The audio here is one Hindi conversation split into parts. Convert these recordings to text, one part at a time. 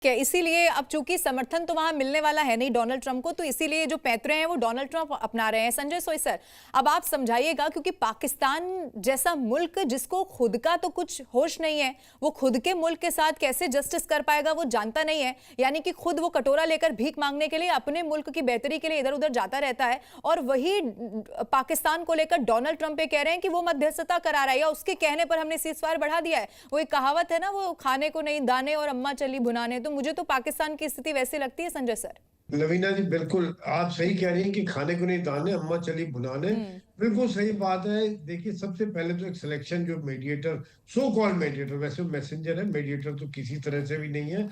क्या इसीलिए अब चूंकि समर्थन तो वहां मिलने वाला है नहीं डोनाल्ड ट्रंप को, तो इसीलिए जो पैतरे हैं वो डोनाल्ड ट्रंप अपना रहे हैं। संजय सोई सर, अब आप समझाइएगा, क्योंकि पाकिस्तान जैसा मुल्क जिसको खुद का तो कुछ होश नहीं है, वो खुद के मुल्क के साथ कैसे जस्टिस कर पाएगा वो जानता नहीं है। यानी कि खुद वो कटोरा लेकर भीख मांगने के लिए अपने मुल्क की बेहतरी के लिए इधर उधर जाता रहता है, और वही पाकिस्तान को लेकर डोनाल्ड ट्रंप ये कह रहे हैं कि वो मध्यस्थता करा रहा है, या उसके कहने पर हमने सीज़फायर बढ़ा दिया है। वो एक कहावत है ना, वो खाने को नहीं दाने और अम्मा चली भुनाने। तो मुझे तो पाकिस्तान की स्थिति वैसे लगती है संजय सर। लवीना जी, बिल्कुल आप सही कह रही हैं कि खाने को नहीं दाने अम्मा चली भुनाने। बिल्कुल सही बात है। देखिए, सबसे पहले तो एक सिलेक्शन, जो मीडिएटर, सो कॉल्ड मीडिएटर, वैसे मैसेंजर है, मीडिएटर तो किसी तरह से भी नहीं है,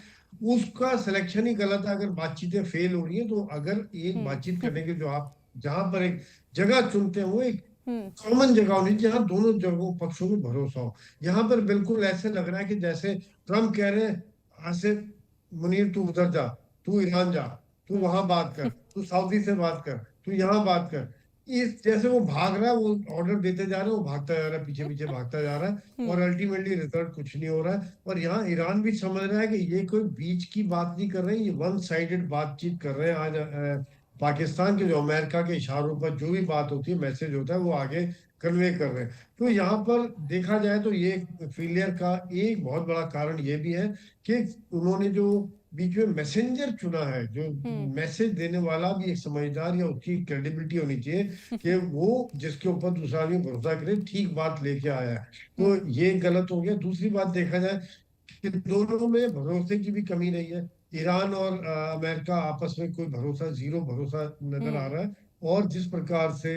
उसका सिलेक्शन ही गलत है। अगर बातचीतें फेल हो रही है, तो अगर एक बातचीत करने के जो आप जहां पर एक जगह चुनते हैं, वो एक कॉमन जगह होनी चाहिए जहाँ दोनों जगहों पक्षों में भरोसा हो। यहाँ पर बिल्कुल ऐसे लग रहा है कि जैसे ट्रम्प कह रहे हैं, आसिफ मुनीर तू उधर जा, तू ईरान जा, तू वहां बात कर, तू सऊदी से बात कर, तू यहाँ बात कर। इस जैसे वो भाग रहा है, वो ऑर्डर देते जा रहे हैं, वो भागता जा रहा है, पीछे पीछे भागता जा रहा है, और अल्टीमेटली रिजल्ट कुछ नहीं हो रहा है। और यहाँ ईरान भी समझ रहा है कि ये कोई बीच की बात नहीं कर रहे हैं, ये वन साइडेड बातचीत कर रहे हैं। आज पाकिस्तान के जो अमेरिका के इशारों पर जो भी बात होती है, मैसेज होता है, वो आगे कन्वे कर रहे हैं। तो यहाँ पर देखा जाए तो ये फेलियर का एक बहुत बड़ा कारण ये भी है कि उन्होंने जो बीच में मैसेंजर चुना है, जो मैसेज देने वाला भी एक समझदार, या उसकी क्रेडिबिलिटी होनी चाहिए कि वो जिसके ऊपर दूसरा आदमी भरोसा करे, ठीक बात लेके आया है। तो ये गलत हो गया। दूसरी बात देखा जाए कि दोनों में भरोसे की भी कमी रही है। ईरान और अमेरिका आपस में कोई भरोसा, जीरो भरोसा नजर आ रहा है। और जिस प्रकार से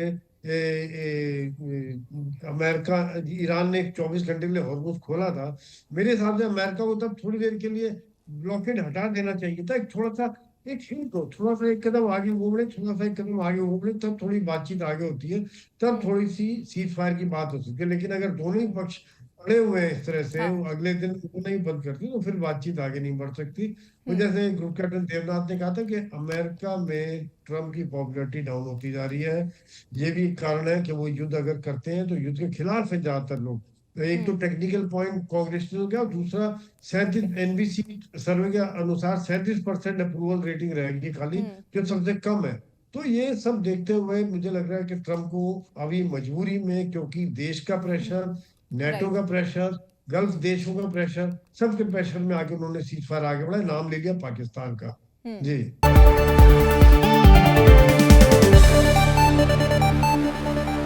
अमेरिका, ईरान ने 24 घंटे के लिए हॉर्मुज खोला था, मेरे हिसाब से अमेरिका को तब थोड़ी देर के लिए ब्लॉकेड हटा देना चाहिए था। एक थोड़ा सा एक हिंट हो, थोड़ा सा एक कदम आगे बढ़े, थोड़ा सा एक कदम आगे बढ़े, तब थोड़ी बातचीत आगे होती है, तब थोड़ी सी सीज फायर की बात हो सकती है। लेकिन अगर दोनों ही पक्ष अड़े हुए हैं इस तरह से, वो अगले दिन वो नहीं बंद करती, तो फिर बातचीत आगे नहीं बढ़ सकती। तो जैसे ग्रुप कैप्टन देवनाथ ने कहा था कि अमेरिका में ट्रम्प की पॉपुलैरिटी डाउन होती जा रही है। ये भी कारण है कि वो युद्ध अगर करते हैं तो युद्ध के खिलाफ है ज्यादातर लोग। तो एक तो टेक्निकल पॉइंट कांग्रेस ने हो गया, और दूसरा 37 एनबीसी सर्वे के अनुसार 37% अप्रूवल रेटिंग रहेगी खाली, जो सबसे कम है। तो ये सब देखते हुए मुझे लग रहा है कि ट्रम्प को अभी मजबूरी में, क्योंकि देश का प्रेशर, नेटो राइट। का प्रेशर, गल्फ देशों का प्रेशर, सबके प्रेशर में आके उन्होंने सीज फायर आगे बढ़ा, नाम ले लिया पाकिस्तान का। जी।